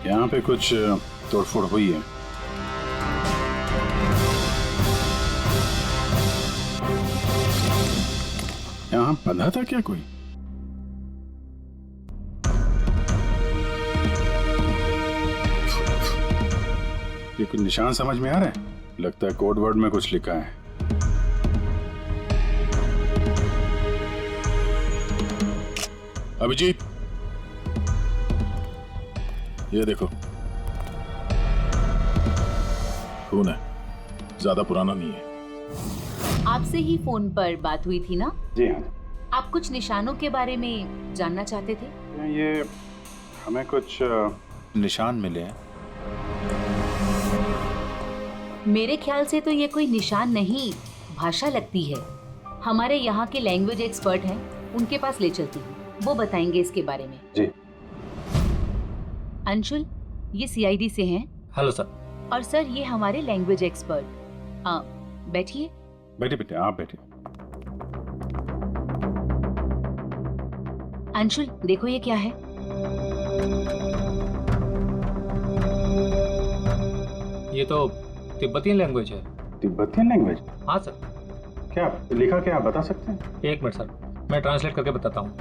यहाँ पे कुछ तोड़फोड़ हुई है। यहाँ बंधा था क्या कोई? ये कुछ निशान समझ में आ रहा है? लगता है कोड वर्ड में कुछ लिखा है। अभिजीत, ये देखो, खून है, ज्यादा पुराना नहीं है। आपसे ही फोन पर बात हुई थी ना? जी हाँ। आप कुछ निशानों के बारे में जानना चाहते थे? ये हमें कुछ निशान मिले हैं। मेरे ख्याल से तो ये कोई निशान नहीं, भाषा लगती है। हमारे यहाँ के लैंग्वेज एक्सपर्ट हैं, उनके पास ले चलती हूँ, वो बताएंगे इसके बारे में। जी। अंशुल, ये सीआईडी से हैं। Hello sir. और सर, ये हमारे लैंग्वेज एक्सपर्ट। बैठिए। बैठे बेटे, आप बैठे। अंशुल, देखो ये क्या है। ये तो तिब्बतियन लैंग्वेज है। Tibetan language? हाँ सर। क्या लिखा, क्या आप बता सकते हैं? एक मिनट सर, मैं ट्रांसलेट करके बताता हूँ।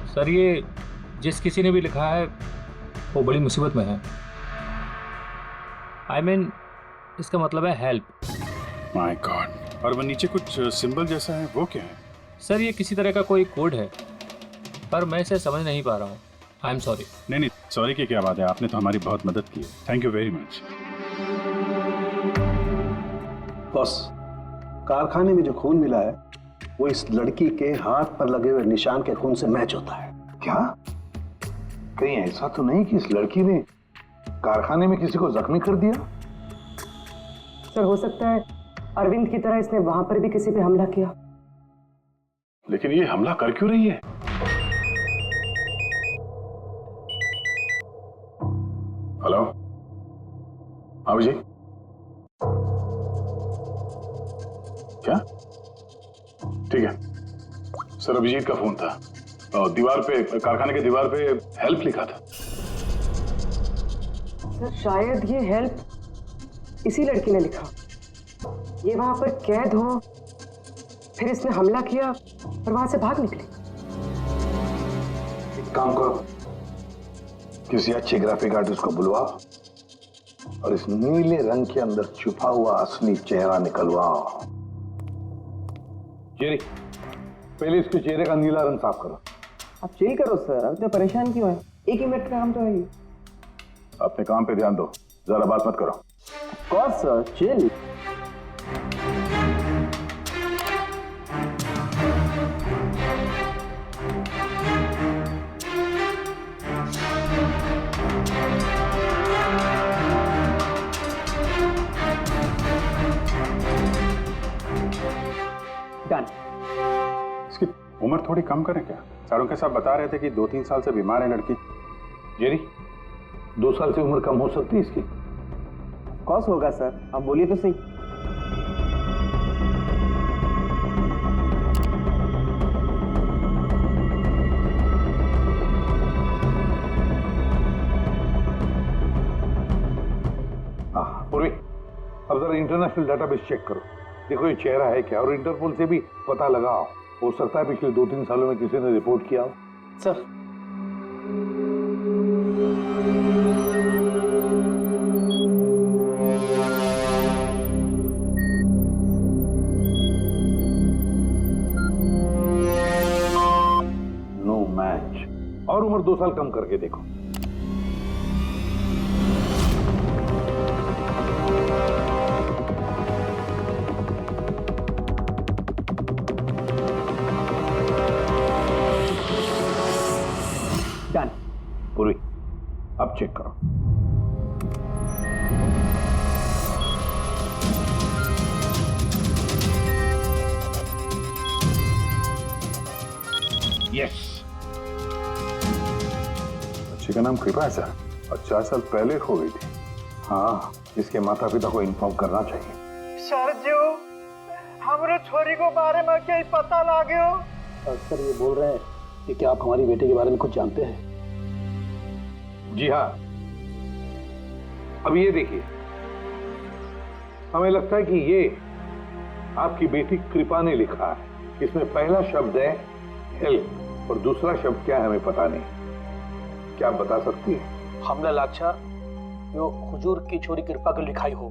सर, ये जिस किसी ने भी लिखा है वो बड़ी मुसीबत में है। I mean, इसका मतलब है हेल्प। My God. और वो नीचे कुछ सिंबल जैसा है, वो क्या है? सर, ये किसी तरह का कोई कोड है, पर मैं इसे समझ नहीं पा रहा हूँ। I am sorry. नहीं, सॉरी की क्या बात है, आपने तो हमारी बहुत मदद की है। Thank you very much. Boss, कारखाने में जो खून मिला है वो इस लड़की के हाथ पर लगे हुए निशान के खून से मैच होता है। क्या? कहीं ऐसा तो नहीं कि इस लड़की ने कारखाने में किसी को जख्मी कर दिया? सर, हो सकता है अरविंद की तरह इसने वहां पर भी किसी पे हमला किया। लेकिन ये हमला कर क्यों रही है? हेलो, हाँ जी। क्या? ठीक है सर, अभिजीत का फोन था। दीवार पे, कारखाने के दीवार पे हेल्प लिखा था। सर, शायद ये हेल्प इसी लड़की ने लिखा। ये वहां पर कैद हो, फिर इसने हमला किया और वहां से भाग निकली। एक काम करो, किसी अच्छे ग्राफिक आर्टिस्ट को बुलवाओ और इस नीले रंग के अंदर छुपा हुआ असली चेहरा निकलवाओ। जेरी, पहले इसके चेहरे का नीला रंग साफ करो। आप चिल करो सर, अब तो परेशान क्यों है? एक ही मिनट का काम तो है ये। अपने काम पे ध्यान दो, ज्यादा बात मत करो। Of course sir, chill. Done. इसकी उम्र थोड़ी कम करें क्या? सारों के साथ बता रहे थे कि 2-3 साल से बीमार है लड़की। जेरी, 2 साल से उम्र कम हो सकती है इसकी? कौस होगा सर, आप बोलिए तो सही। हाँ पूर्वी, अब जरा इंटरनेशनल डाटाबेस चेक करो, देखो ये चेहरा है क्या, और इंटरपोल से भी पता लगाओ। हो सकता है पिछले 2-3 सालों में किसी ने रिपोर्ट किया हो। Sir, no match. और उम्र 2 साल कम करके देखो। डन। पूरी, अब चेक करो। यस। बच्चे का नाम कृपा है सर, और 4 साल पहले हो गई थी। हाँ, इसके माता पिता को इन्फॉर्म करना चाहिए। सर जो हमरे छोरी को बारे में क्या पता लागे हो? सर ये बोल रहे हैं कि क्या आप हमारी बेटे के बारे में कुछ जानते हैं? जी हाँ। अब ये देखिए, हमें लगता है कि ये आपकी बेटी कृपा ने लिखा है। इसमें पहला शब्द है हेल्प और दूसरा शब्द क्या है हमें पता नहीं। क्या आप बता सकती हैं? हमने लाचा यो हुजूर की छोरी कृपा के लिखाई हो।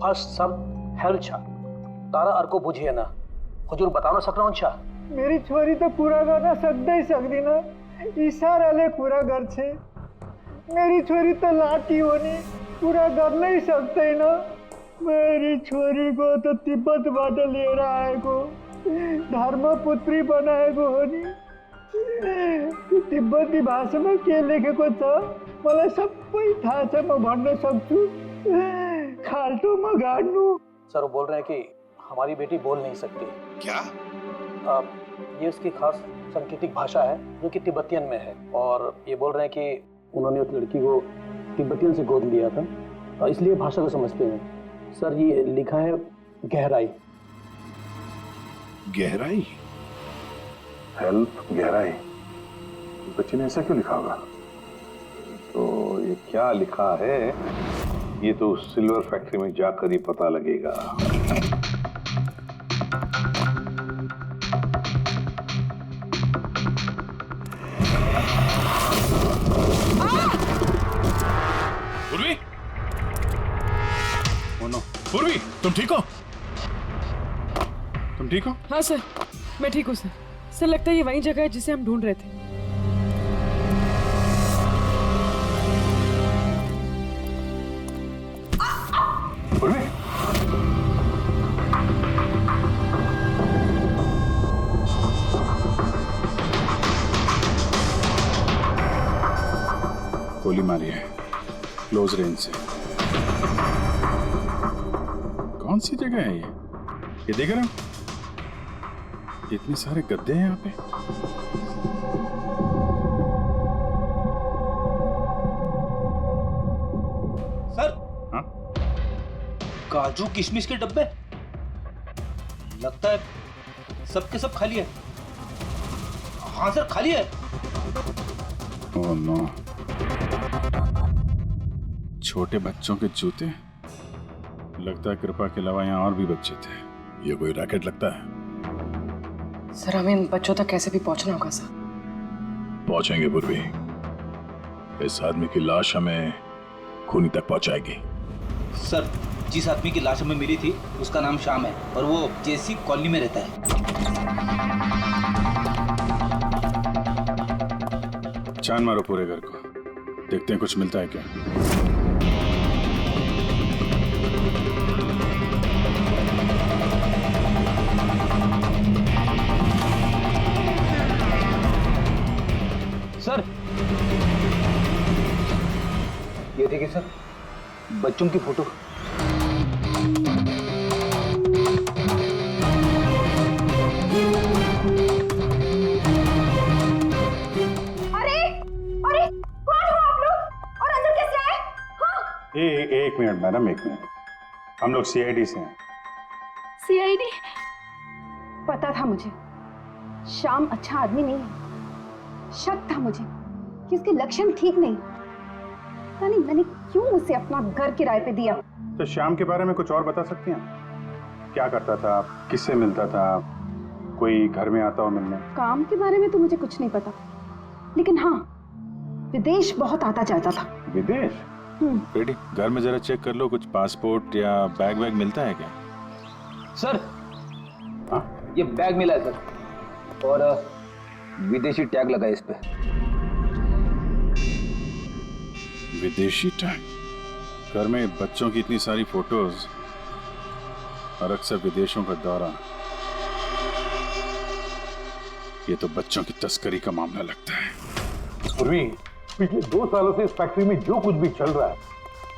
फर्स्ट सब हेल्प छा तारा अर को बुझिए ना हुजूर बता ना सकना छा। मेरी छोरी तो पूरा करना सकता ही सकती ना, इशारा ले पूरा घर से। मेरी छोरी तो लाठी होनी पूरा कर नहीं सकते ना। मेरी छोरी को तो तिब्बत बाटे ले रहा है को धर्मपुत्री बनाए को होनी। तिब्बती भाषा में के लेखे को छ मलाई सबै थाहा छ, म भन्न सक्छु। खाल्टो म गाड्नु। सर वो बोल रहे हैं कि हमारी बेटी बोल नहीं सकती। क्या? ये उसकी खास सांकेतिक भाषा है जो कि तिब्बतियन में है, और ये बोल रहे हैं कि उन्होंने उस लड़की को तिब्बतियन से गोद लिया था, इसलिए भाषा को समझते हैं। सर ये लिखा है गहराई। गहराई? हेल्प गहराई? बच्चे ने ऐसा क्यों लिखा होगा? तो ये क्या लिखा है ये तो सिल्वर फैक्ट्री में जाकर ही पता लगेगा। पूर्वी! पूर्वी, तुम ठीक हो? तुम ठीक हो? हाँ सर, मैं ठीक हूँ सर। सर लगता है ये वही जगह है जिसे हम ढूंढ रहे थे। पूर्वी! गोली मारी है क्लोज रेंज से। कौन सी जगह है ये देख रहे हो? इतने सारे गद्दे हैं यहाँ पे। सर, हाँ? काजू किशमिश के डब्बे लगता है सबके सब खाली है। हाँ सर खाली है। ओह नो, छोटे बच्चों के जूते। लगता है कृपा के अलावा यहाँ और भी बच्चे थे। ये कोई रैकेट लगता है। सर हमें इन बच्चों तक कैसे भी पहुंचना होगा सर। पहुंचेंगे पूर्वी। इस आदमी की लाश हमें खूनी तक पहुंचाएगी। सर जिस आदमी की लाश हमें मिली थी उसका नाम श्याम है और वो जेसी कॉलोनी में रहता है। छान मारो पूरे घर को, देखते हैं कुछ मिलता है क्या। सर ये देखिए सर, बच्चों की फोटो। एक मिनट मैडम, एक मिनट। हम लोग सीआईडी से हैं। सीआईडी? पता था मुझे श्याम अच्छा आदमी नहीं है। शक था मुझे कि उसके लक्षण ठीक नहीं। यानी मैंने क्यों उसे अपना घर किराए पे दिया? तो श्याम के बारे में कुछ और बता सकती हैं? क्या करता था, किससे मिलता था, कोई घर में आता हो मिलने? काम के बारे में तो मुझे कुछ नहीं पता, लेकिन हाँ विदेश बहुत आता जाता था। विदेश? बेटी घर में जरा चेक कर लो, कुछ पासपोर्ट या बैग वैग मिलता है क्या? सर हाँ? ये बैग मिला है सर, और विदेशी टैग लगा है इस पे। विदेशी टैग? घर में बच्चों की इतनी सारी फोटोज और अक्सर विदेशों का दौरा, ये तो बच्चों की तस्करी का मामला लगता है। पूर्वी, पिछले 2 सालों से इस फैक्ट्री में जो कुछ भी चल रहा है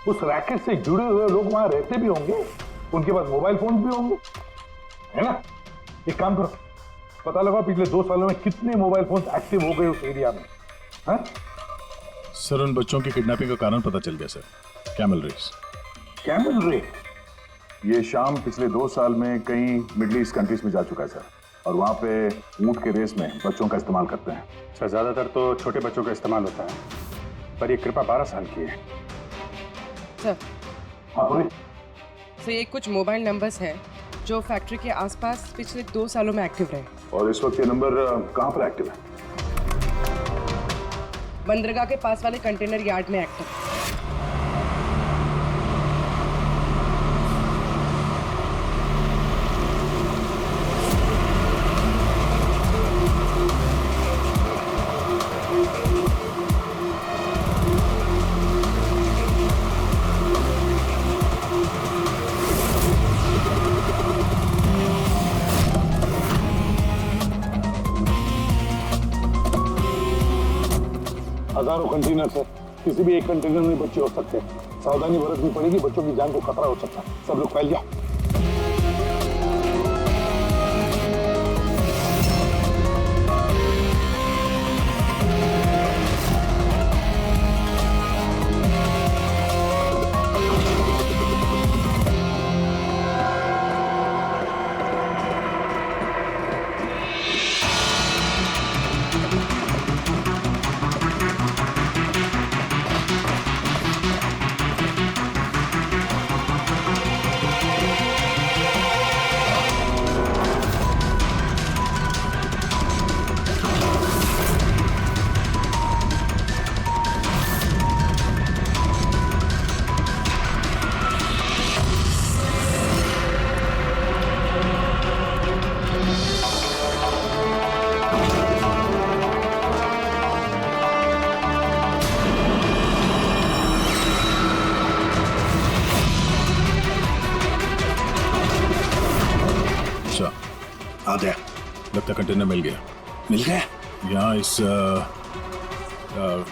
उस रैकेट से जुड़े हुए लोग वहां रहते भी होंगे, उनके पास मोबाइल फोन भी होंगे, है ना? एक काम करो, पता लगा पिछले 2 सालों में कितने मोबाइल फोन एक्टिव हो गए उस एरिया में। सर उन बच्चों की किडनैपिंग का कारण पता चल गया सर। Camel race. कैमल रे? ये शाम पिछले 2 साल में कई मिडिल ईस्ट कंट्रीज में जा चुका है सर, और वहाँ पे ऊँट के रेस में बच्चों का इस्तेमाल करते हैं। सर ज़्यादातर तो छोटे बच्चों का इस्तेमाल होता है, पर ये कृपा 12 साल की है। सर हाँ बोलिए। सर ये कुछ मोबाइल नंबर्स हैं जो फैक्ट्री के आसपास पिछले 2 सालों में एक्टिव रहे। और इस वक्त ये नंबर कहाँ पर एक्टिव है? बंदरगाह के पास वाले कंटेनर यार्ड में एक्टिव। हजारों कंटेनर है, किसी भी एक कंटेनर में बच्चे हो सकते हैं। सावधानी बरतनी पड़ेगी, बच्चों की जान को खतरा हो सकता है। सब लोग फैल जाओ। आ गया, लगता कंटेनर मिल गया। मिल गया? यहाँ इस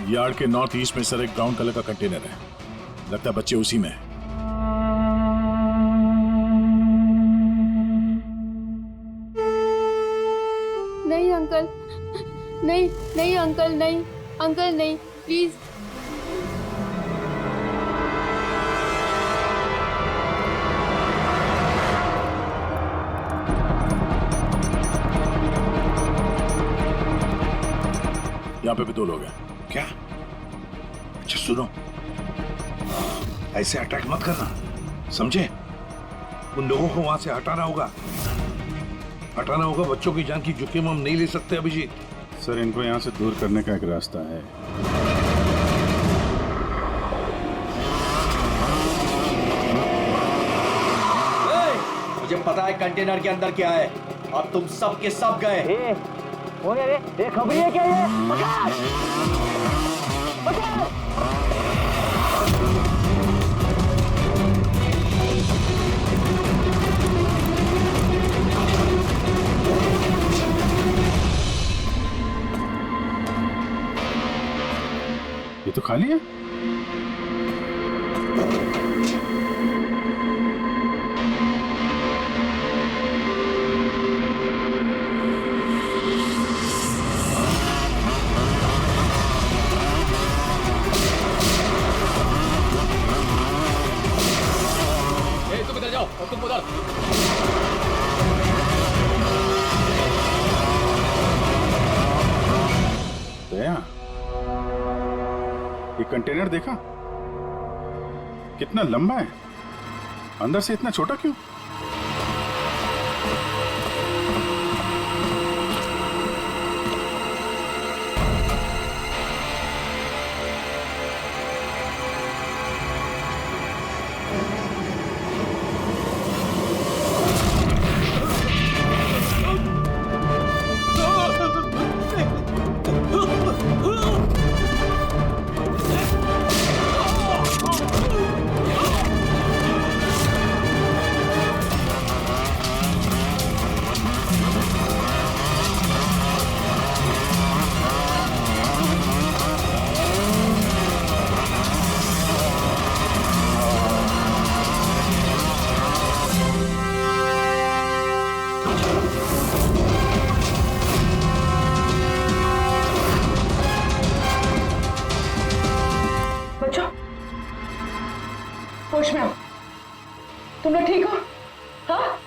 यार्ड के नॉर्थ ईस्ट में सर एक ब्राउन कलर का कंटेनर है, लगता है बच्चे उसी में हैं। नहीं अंकल, नहीं नहीं अंकल, नहीं अंकल, नहीं प्लीज। यहाँ पे भी 2 लोग हैं। क्या? अच्छा सुनो, ऐसे अटैक मत करना, समझे? उन लोगों को वहां से हटाना होगा, हटाना होगा। बच्चों की जान की जोखिम हम नहीं ले सकते अभिजीत। सर इनको यहाँ से दूर करने का एक रास्ता है। मुझे पता है कंटेनर के अंदर क्या है, अब तुम सब के सब गए। खबरी है क्या ये? पकड़! पकड़! ये तो खाली है। तुम इधर जाओ और तुम उधर। दया, ये कंटेनर देखा कितना लंबा है, अंदर से इतना छोटा क्यों? होश में आओ। तुम लोग ठीक हो? हाँ?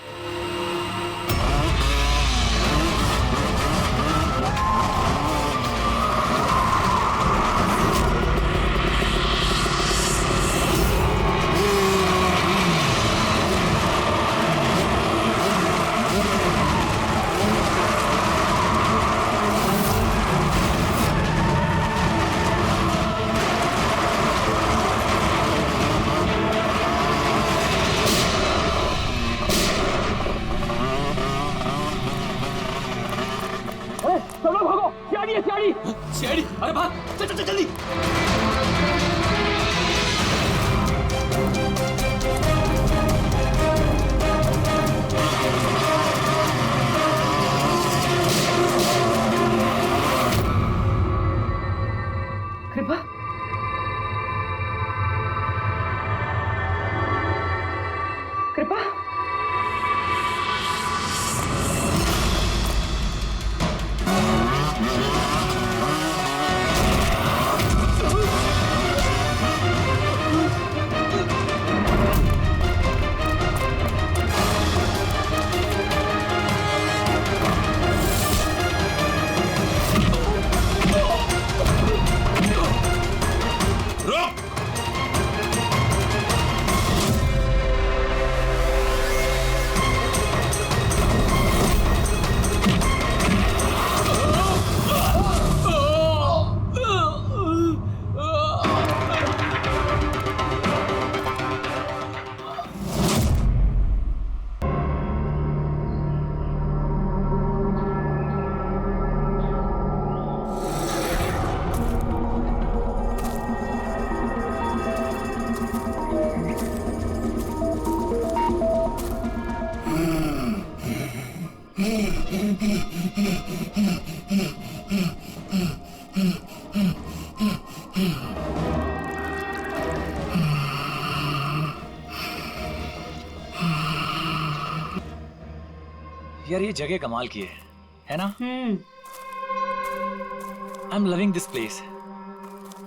शेरी, अरे भाग, चल चल चल जल्दी। कृपा, कृपा, यार ये जगह कमाल की है ना? I am loving this place.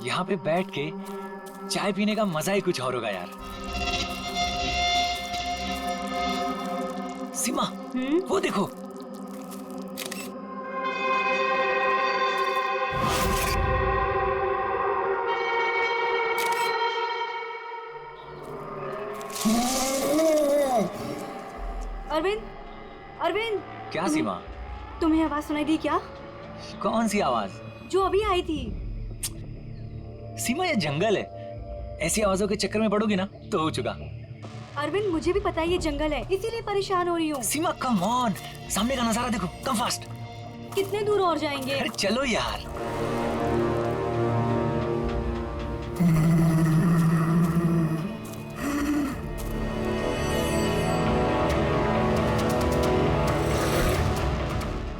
यहाँ पे बैठ के चाय पीने का मजा ही कुछ और होगा यार। सीमा, वो देखो। अरविंद, अरविंद। क्या सीमा? तुम्हें आवाज सुनाई दी क्या? कौन सी आवाज? जो अभी आई थी। सीमा ये जंगल है, ऐसी आवाजों के चक्कर में पड़ोगी ना तो हो चुका। अरविंद मुझे भी पता है ये जंगल है, इसीलिए परेशान हो रही हूँ। सीमा कम ऑन, सामने का नजारा देखो, कम फास्ट। कितने दूर और जाएंगे? अरे चलो यार।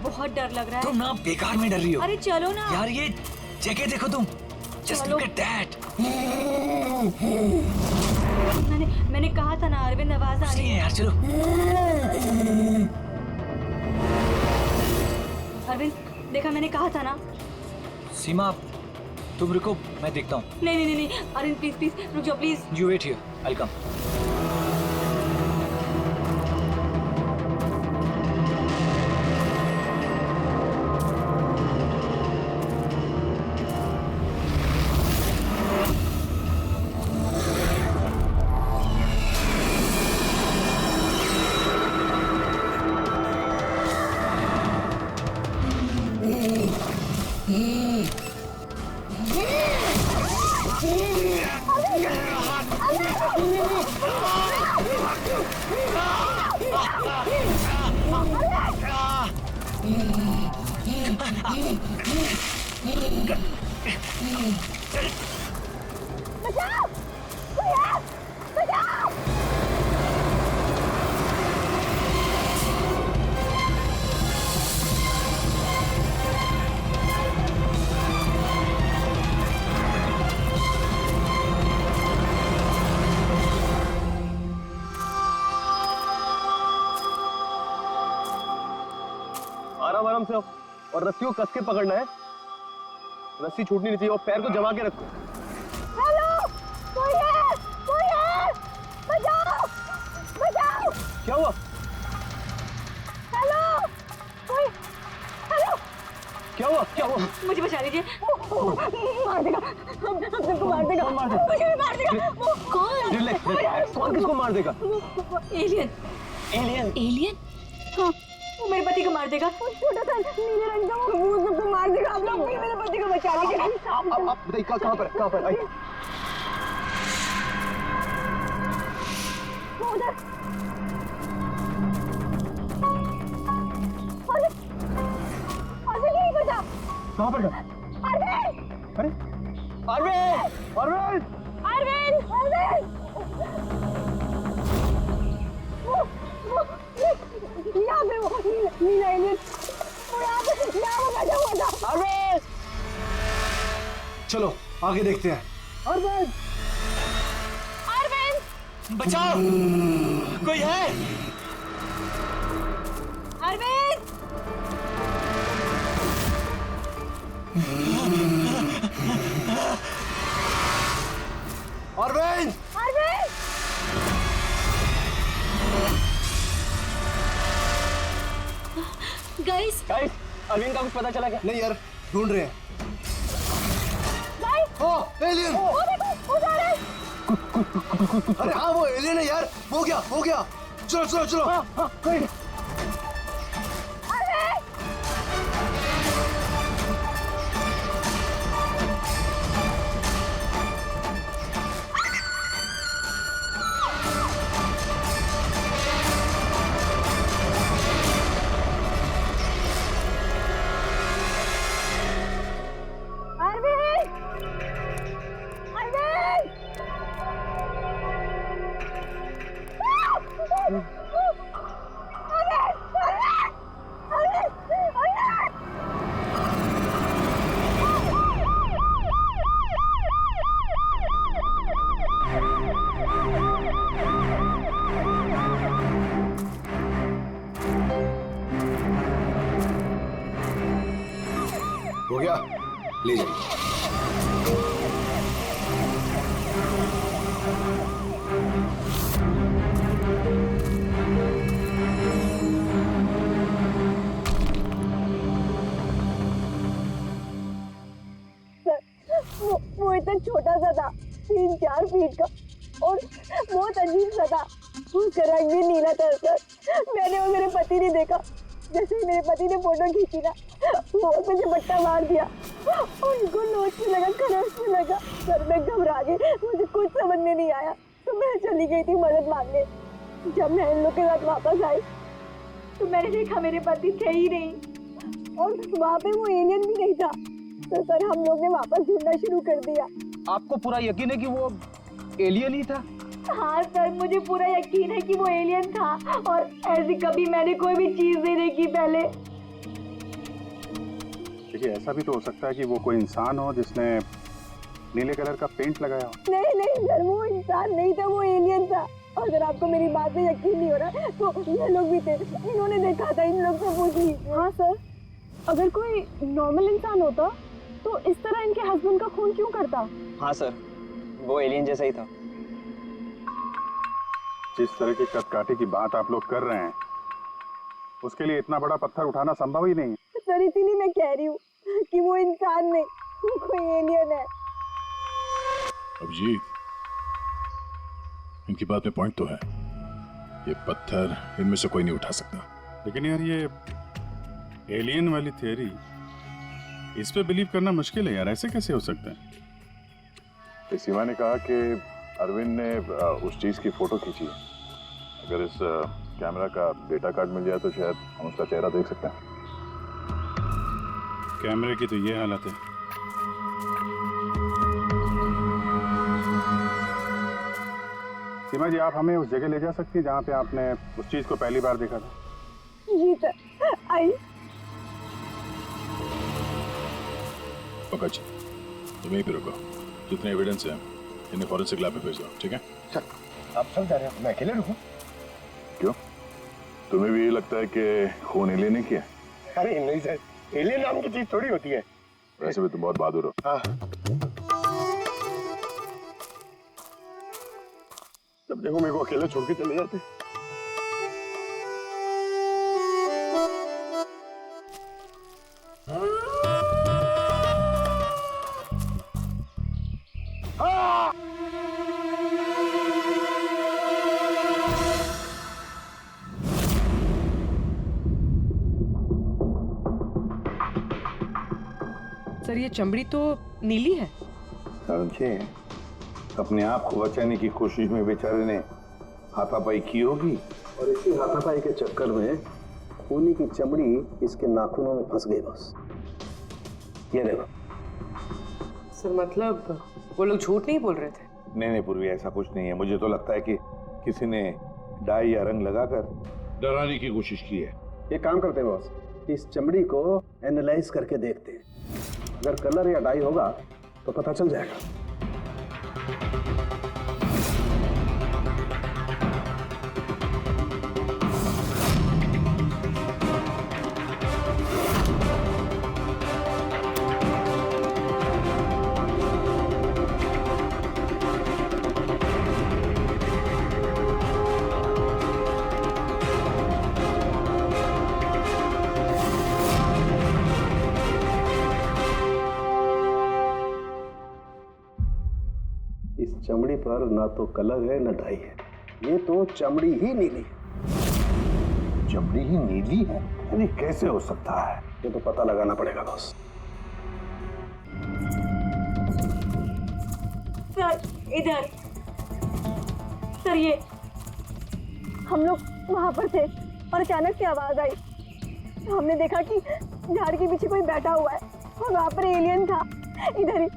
बहुत डर लग रहा है। तुम ना बेकार में डर रही हो। अरे चलो ना यार, ये जगह देखो तुम। Just look at that. मैंने कहा था ना अरविंद, आवाज आ रही है यार। चलो अरविंद, देखा मैंने कहा था ना। सीमा तुम रुको, मैं देखता हूँ। नहीं अरविंद प्लीज प्लीज रुक जाओ please. You wait here, I'll come. आराम से और रस्सी को कस के पकड़ना है, रस्सी छूटनी नहीं चाहिए और पैर को जमा के रखो। हेलो, कोई है? बचाओ, मार देगा, हम सबको मार देगा, मुझे भी मार देगा। कौन किसको मार देगा? एलियन। एलियन? एलियन? हाँ, वो मेरे पति को मार देगा। वो छोटा सा नीले रंग का वो सबको मार देगा। आप लोग भी मेरे पति को बचा लीजिए। आप बताइए कहाँ पर? आइए। वो उधर। अरविंद यहीं पर था। कहाँ पर? अरविंद! अरे अरविंद! यहाँ पे वो नीला एलियन, वो यहाँ वो बैठा हुआ था। अरविंद! चलो आगे देखते हैं। अरविंद! बचाओ, कोई है? अरविंद! अरविंद! गाइस, अरविंद का कुछ पता चला क्या? नहीं यार, ढूंढ रहे हैं। एलियन! वो देखो, वो जा रहा है। अरे हाँ, वो एलियन है यार। हो गया। चलो। कोई हो गया, ले जाइए। वो इतना छोटा सा था, 3-4 फीट का, और बहुत अजीब सा था। उसका रंग भी नीला था सर। मैंने वो मेरे पति ने देखा। जैसे ही मेरे पति ने फोटो खींची ना, वो मुझे बट्टा मार दिया। उनको नोच में लगा, खरोच में लगा। सर मैं घबरा गई, मुझे कुछ समझ में नहीं आया, तो मैं चली गई थी मदद मांगने। जब मैं इन लोग के साथ वापस आई तो मैंने देखा मेरे पति थे ही नहीं, और वहाँ पे वो एलियन भी नहीं था। तो सर हम लोग ने वापस ढूंढना शुरू कर दिया। आपको पूरा यकीन है कि वो एलियन ही था? हाँ सर, मुझे पूरा यकीन है कि वो एलियन था, और ऐसी कभी मैंने कोई भी चीज नहीं देखी पहले। देखिए, ऐसा भी तो हो सकता है कि वो कोई इंसान हो जिसने नीले कलर का पेंट लगाया हो। नहीं सर, वो इंसान नहीं था, वो एलियन था। अगर आपको मेरी बात पे यकीन नहीं हो रहा तो ये लोग भी थे, इन्होंने देखा था। इन लोग से पूछ लीजिए। हाँ सर, अगर कोई नॉर्मल इंसान होता तो इस तरह इनके हस्बैंड का खून क्यों करता? हाँ सर, वो एलियन जैसा ही था। जिस तरह की कदकाठी की बात आप लोग कर रहे हैं, उसके लिए इतना बड़ा पत्थर उठाना संभव ही नहीं है। सर इसीलिए मैं कह रही हूँ कि वो इंसान नहीं, वो कोई एलियन है। अभिजीत, इनकी बात में पॉइंट तो है। ये पत्थर इनमें से कोई नहीं उठा सकता। लेकिन यार, ये एलियन वाली थियरी, इस पे बिलीव करना मुश्किल है यार। ऐसे कैसे हो सकता है? सीमा ने कहा कि अरविंद ने उस चीज की फोटो खींची है। अगर इस कैमरा का डेटा कार्ड मिल जाए तो शायद हम उसका चेहरा देख सकते हैं। कैमरे की तो ये हालत है। सीमा जी, आप हमें उस जगह ले जा सकती हैं जहाँ पे आपने उस चीज को पहली बार देखा था? जी सर, आई। पंकज, तुम यहीं पे रुको। जितने एविडेंस है इन्हें फॉरेंसिक लैब में भेज दो, ठीक है? सर, आप सब जा रहे हैं, मैं अकेले रुकूं? क्यों? तुम्हें भी ये लगता है कि खून एलियन ने किया? अरे नहीं सर, एलियन नाम की चीज थोड़ी होती है। वैसे भी तुम बहुत बहादुर हो। हाँ। तब देखो मेरे को अकेले छोड़ के चले जाते। सर ये चमड़ी तो नीली है। समझे, अपने आप को बचाने की कोशिश में बेचारे ने हाथापाई की होगी, और इसी हाथापाई के चक्कर में खूनी की चमड़ी इसके नाखूनों में फंस गई बस। ये देखो। सर मतलब वो लोग झूठ नहीं बोल रहे थे? नहीं पूर्वी, ऐसा कुछ नहीं है। मुझे तो लगता है कि किसी ने डाई या रंग लगाकर डराने की कोशिश की है। एक काम करते हैं बॉस, इस चमड़ी को एनालाइज करके देखते हैं, अगर कलर या डाई होगा तो पता चल जाएगा। इस चमड़ी पर ना तो कलर है ना डाई है, ये तो चमड़ी ही नीली है। चमड़ी ही नीली है? यानी कैसे हो सकता है? ये तो पता लगाना पड़ेगा बॉस। सर इधर। सर ये हम लोग वहां पर थे और अचानक से आवाज आई, तो हमने देखा कि झाड़ के पीछे कोई बैठा हुआ है और वहां पर एलियन था, इधर ही।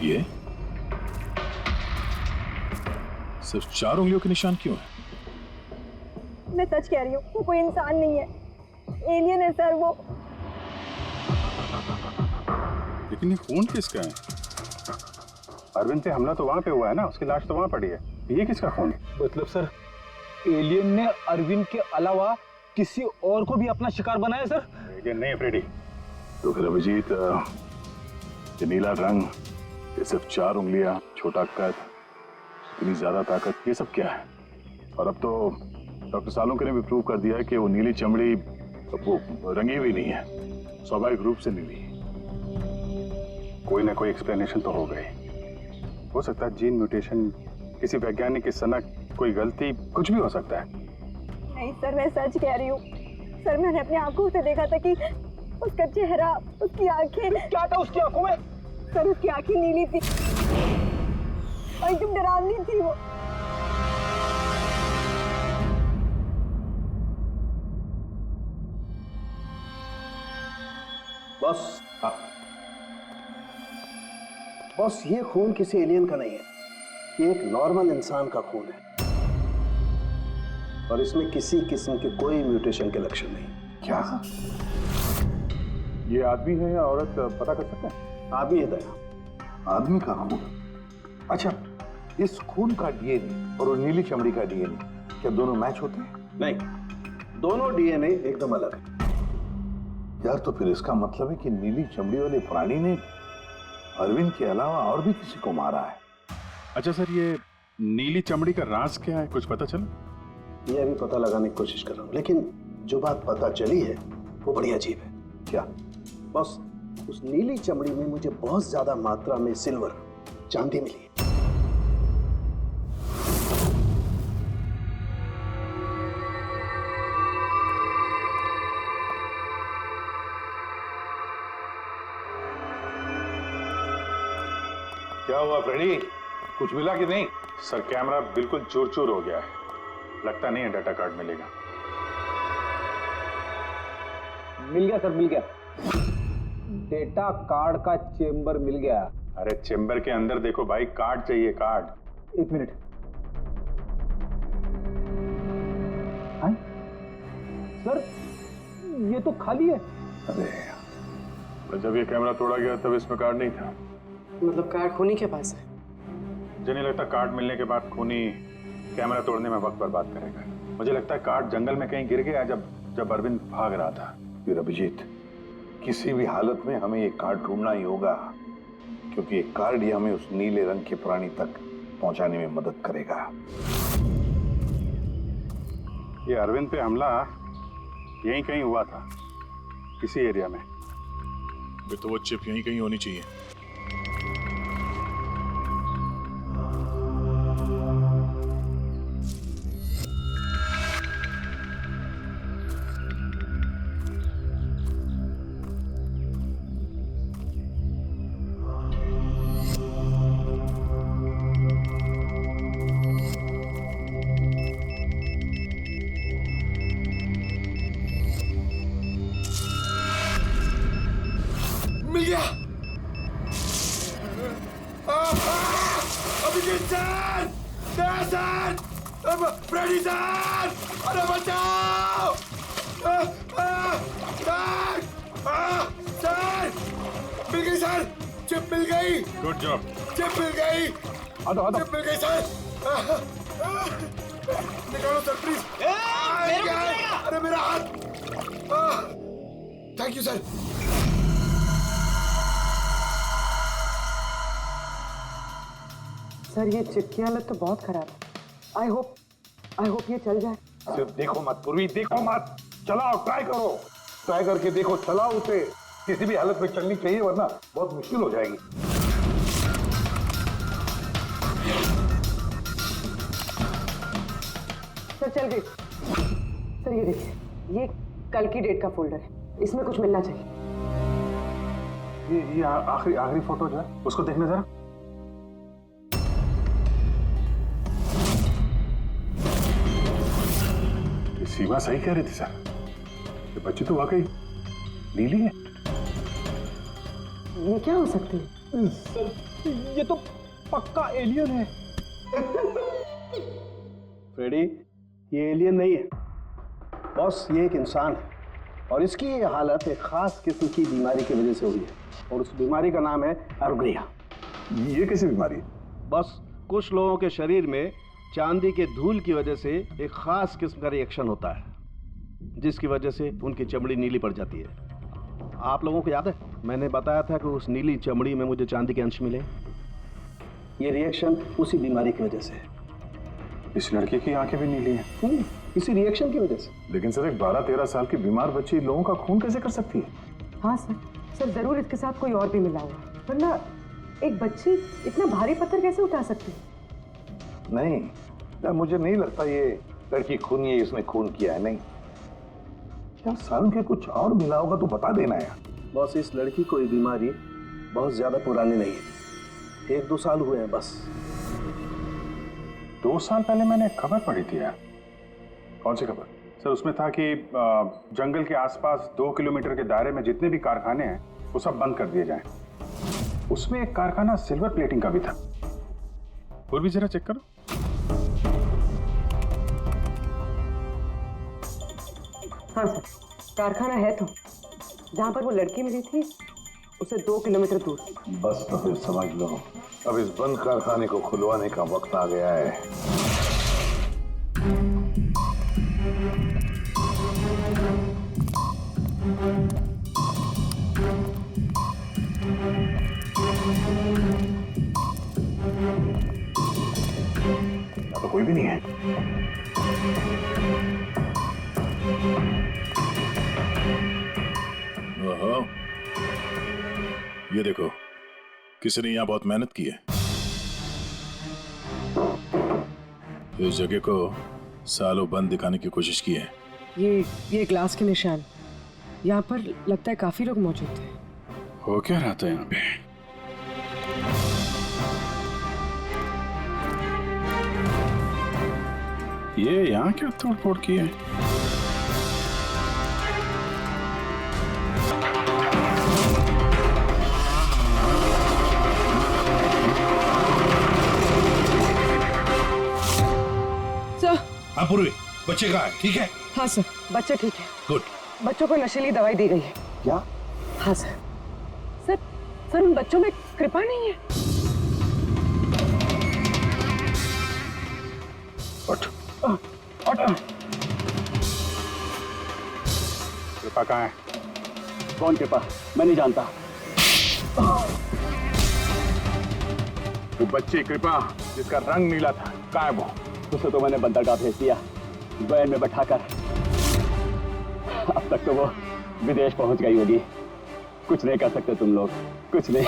ये सिर्फ 4 उंगलियों के निशान क्यों है? मैं सच कह रही हूँ, वो कोई इंसान नहीं है, एलियन है सर वो। लेकिन ये खून किसका है? अरविंद पे हमला तो वहां पे हुआ है ना, उसकी लाश तो वहां पड़ी है। ये किसका खून है? मतलब सर एलियन ने अरविंद के अलावा किसी और को भी अपना शिकार बनाया सर? एलियन नहीं है फ्रेडी। तो फिर अभिजीत, ये नीला रंग, ये सिर्फ 4 उंगलियां, छोटा कद, इतनी ज्यादा ताकत, ये सब क्या है? और अब तो डॉक्टर सालोंके ने भी प्रूव कर दिया है कि वो नीली चमड़ी वो रंगी हुई नहीं है, स्वाभाविक रूप से नीली है। कोई ना कोई एक्सप्लेनेशन तो हो गई। हो सकता है जीन म्यूटेशन, किसी वैज्ञानिक की सनक, कोई गलती, कुछ भी हो सकता है। नहीं सर, मैं सच कह रही हूँ सर, मैंने अपनी आंखों से देखा था कि उसका चेहरा, उसकी आंखें। क्या था उसकी आंखों में? सर उसकी आंखें नीली थी और एकदम डरावनी थी वो। बॉस, बॉस ये खून किसी एलियन का नहीं है, ये एक नॉर्मल इंसान का खून है और इसमें किसी किस्म के कोई म्यूटेशन के लक्षण नहीं। क्या ये आदमी है या औरत पता कर सकते हैं? आदमी है दया। आदमी का खून? अच्छा, इस खून का डीएनए और वो नीली चमड़ी का डीएनए क्या दोनों मैच होते हैं? नहीं, दोनों डीएनए एकदम अलग है। यार तो फिर इसका मतलब है कि नीली चमड़ी वाले प्राणी ने अरविंद के अलावा और भी किसी को मारा है। अच्छा सर, ये नीली चमड़ी का राज क्या है, कुछ पता चला? ये अभी पता लगाने की कोशिश कर रहा हूँ, लेकिन जो बात पता चली है वो बड़ी अजीब है। क्या? बस उस नीली चमड़ी में मुझे बहुत ज्यादा मात्रा में सिल्वर, चांदी मिली है। क्या हुआ फ्रेडी, कुछ मिला कि नहीं? सर कैमरा बिल्कुल चूर चूर हो गया है, लगता नहीं है डाटा कार्ड मिलेगा। मिल गया सर, मिल गया। डेटा कार्ड का चेंबर मिल गया। अरे चेंबर के अंदर देखो भाई, कार्ड चाहिए, कार्ड। 1 मिनट। हाँ? सर ये तो खाली है। अरे जब ये कैमरा तोड़ा गया तब इसमें कार्ड नहीं था। मतलब कार्ड खूनी के पास है? मुझे नहीं लगता कार्ड मिलने के बाद खूनी कैमरा तोड़ने में वक्त बर्बाद करेगा। मुझे लगता है कार्ड जंगल में कहीं गिर गया जब अरविंद भाग रहा था। फिर अभिजीत, किसी भी हालत में हमें ये कार्ड ढूंढना ही होगा, क्योंकि ये कार्ड ही हमें उस नीले रंग के प्राणी तक पहुंचाने में मदद करेगा। ये अरविंद पे हमला यहीं कहीं हुआ था, किसी एरिया में। तो वो चिप यहीं कहीं होनी चाहिए। मिल गया। अभिजीत सर, दया सर, फ्रेडी सर, अरे बचाओ सर, सर मिल गई सर, चिप मिल गई। Good job. चिप मिल गई, चिप मिल गई सर। निकालो सर प्लीज। अरे मेरा हाथ। Thank you sir. सर ये चिप की हालत तो बहुत खराब है। आई होप ये चल जाए। सिर्फ देखो मत पूर्वी, देखो मत, चलाओ, ट्राई करो, ट्राई करके देखो, चलाओ उसे। किसी भी हालत में चलनी चाहिए वरना बहुत मुश्किल हो जाएगी। सर चल गई। सर ये देखिए, ये कल की डेट का फोल्डर है, इसमें कुछ मिलना चाहिए। ये आखिरी फोटो जो है उसको देखने जरा। सीमा सही कह रही थी सर, ये बच्ची तो वाकई नीली है। ये क्या हो सकती है? सर ये तो पक्का एलियन है। फ्रेडी, ये एलियन नहीं है बॉस, ये एक इंसान है और इसकी ये हालत एक खास किस्म की बीमारी की वजह से हुई है और उस बीमारी का नाम है अर्गलिया। ये कैसी बीमारी है? बस कुछ लोगों के शरीर में चांदी के धूल की वजह से एक खास किस्म का रिएक्शन होता है जिसकी वजह से उनकी चमड़ी नीली पड़ जाती है। आप लोगों को याद है मैंने बताया था कि उस नीली चमड़ी में मुझे चांदी के अंश मिले। ये रिएक्शन उसी बीमारी की वजह से है। इस लड़की की आंखें भी नीली हैं। इसी रिएक्शन की वजह से। लेकिन सर एक 12-13 साल की बीमार बच्ची लोगों का खून कैसे कर सकती है? हाँ सर जरूर इसके साथ कोई और भी मिला हुआ है, वरना एक बच्ची इतना भारी पत्थर कैसे उठा सकती है? नहीं यार, मुझे नहीं लगता ये लड़की खून है, इसने खून किया है। नहीं यार, साल के कुछ और मिला होगा तो बता देना यार। बॉस इस लड़की को ये बीमारी बहुत ज्यादा पुरानी नहीं है, 1-2 साल हुए हैं बस। 2 साल पहले मैंने खबर पढ़ी थी यार। कौन सी खबर? सर उसमें था कि जंगल के आसपास 2 किलोमीटर के दायरे में जितने भी कारखाने हैं वो सब बंद कर दिए जाएं। उसमें एक कारखाना सिल्वर प्लेटिंग का भी था। और भी जरा चेक करो। हाँ सर, कारखाना है तो जहाँ पर वो लड़की मिली थी उसे 2 किलोमीटर दूर। बस तो फिर समझ लो अब इस बंद कारखाने को खुलवाने का वक्त आ गया है। तो कोई भी नहीं है। ओहो, ये देखो किसी ने यहाँ बहुत मेहनत की है। इस जगह को सालों बंद दिखाने की कोशिश की है। ये ग्लास के निशान, यहाँ पर लगता है काफी लोग मौजूद थे। हो क्या रहा था यहाँ पे? ये यहाँ क्या तोड़ फोड़ की है? हाँ पूर्वी, बच्चे कहाँ है? ठीक है? हाँ सर, बच्चे ठीक है। गुड। बच्चों को नशीली दवाई दी गई है। क्या? हाँ सर। सर उन बच्चों में कृपा नहीं है। कृपा कहाँ है? कौन कृपा? मैं नहीं जानता। वो बच्ची कृपा जिसका रंग नीला था, कहाँ है वो? उसे तो मैंने बंदरगाह भेज दिया, वैन में बैठाकर। अब तक तो वो विदेश पहुंच गई होगी। कुछ नहीं कर सकते तुम लोग, कुछ नहीं।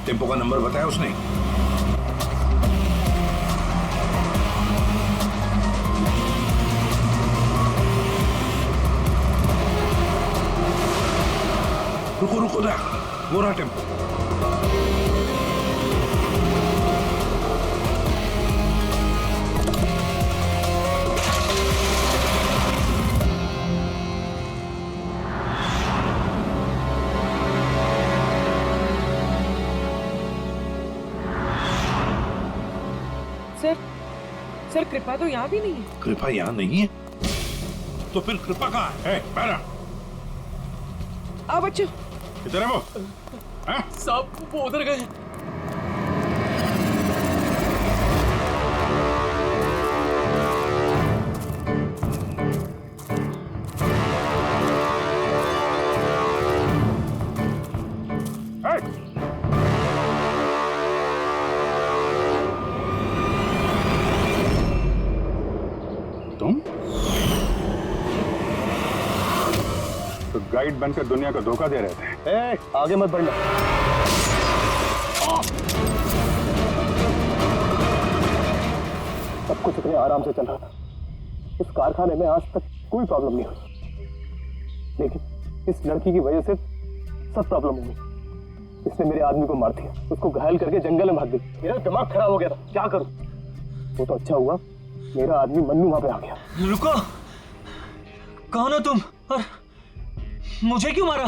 टेम्पो का नंबर बताया उसने? वो रहा टेम्पो। सर कृपा तो यहाँ भी नहीं है। कृपा यहाँ नहीं है तो फिर कृपा कहाँ है? पैरा आ बच्चों, किधर है वो? साहब वो उधर गए। तुम तो गाइड बनकर दुनिया को धोखा दे रहे थे। आगे मत बढ़ना। सब कुछ इतने आराम से चल रहा था। इस कारखाने में आज तक कोई प्रॉब्लम नहीं हुई, लेकिन इस लड़की की वजह से सब प्रॉब्लम हो गई। इसने मेरे आदमी को मार दिया, उसको घायल करके जंगल में भाग गई। मेरा दिमाग खराब हो गया था, क्या करूं? वो तो अच्छा हुआ मेरा आदमी मन्नू वहां पे आ गया। रुको, कौन हो तुम और मुझे क्यों मारा?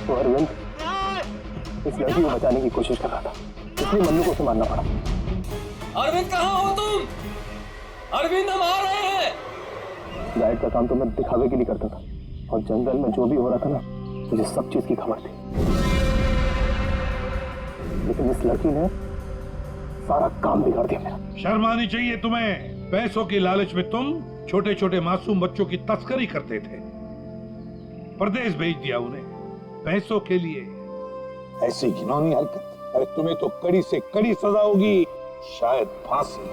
तो अरविंद इस लड़की को बचाने की कोशिश कर रहा था, इसलिए मन्नू को उसे मारना पड़ा। अरविंद कहाँ हो तुम? अरविंद हम आ रहे हैं। गाइड का काम तो मैं दिखावे के लिए करता था, और जंगल में जो भी हो रहा था ना, मुझे सब चीज की खबर थी। लेकिन इस लड़की ने सारा काम बिगाड़ दिया मेरा। शर्म आनी चाहिए तुम्हें। पैसों की लालच में तुम छोटे छोटे मासूम बच्चों की तस्करी करते थे, परदेश भेज दिया उन्हें पैसों के लिए। ऐसी घिनौनी हरकत, अरे तुम्हें तो कड़ी से कड़ी सजा होगी, शायद फांसी।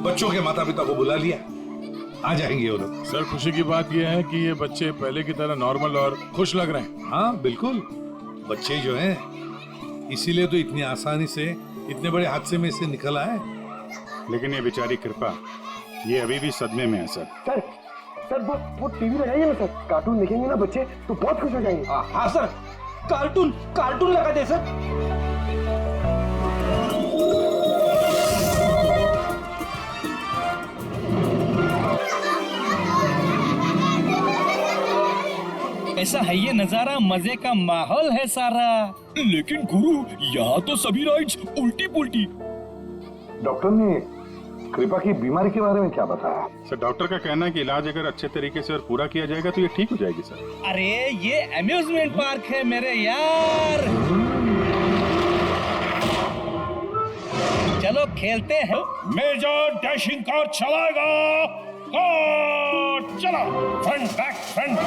बच्चों के माता पिता को बुला लिया, आ जाएंगे वो लोग। सर खुशी की बात यह है कि ये बच्चे पहले की तरह नॉर्मल और खुश लग रहे हैं। हाँ बिल्कुल, बच्चे जो हैं इसीलिए तो इतनी आसानी से इतने बड़े हादसे में से निकल आए। लेकिन ये बेचारी कृपा, ये अभी भी सदमे में है सर। सर वो टीवी लगाइए ना सर, कार्टून देखेंगे ना बच्चे तो बहुत खुश हो जाएंगे। हाँ सर, कार्टून लगा दे सर। ऐसा है ये नजारा, मजे का माहौल है सारा। लेकिन गुरु यहाँ तो सभी राइड्स उल्टी पुल्टी। डॉक्टर ने कृपा की बीमारी के बारे में क्या बताया? सर डॉक्टर का कहना है कि इलाज अगर अच्छे तरीके से और पूरा किया जाएगा तो ये ठीक हो जाएगी सर। अरे ये अम्यूजमेंट पार्क है मेरे यार, चलो खेलते हैं। मेजर डैशिंग कार चलाएगा। चला, फ्रंट बैक फ्रंट।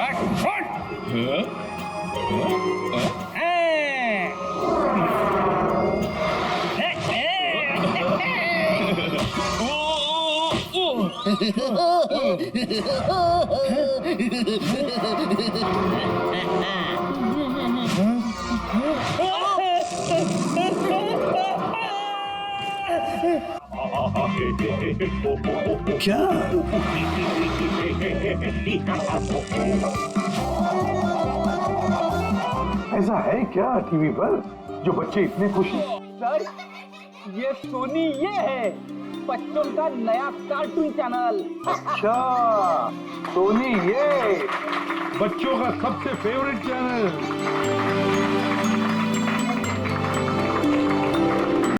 क्या? ऐसा है क्या टीवी पर जो बच्चे इतने खुश हैं? सर ये सोनी ये है बच्चों का नया कार्टून चैनल। अच्छा, सोनी ये बच्चों का सबसे फेवरेट चैनल।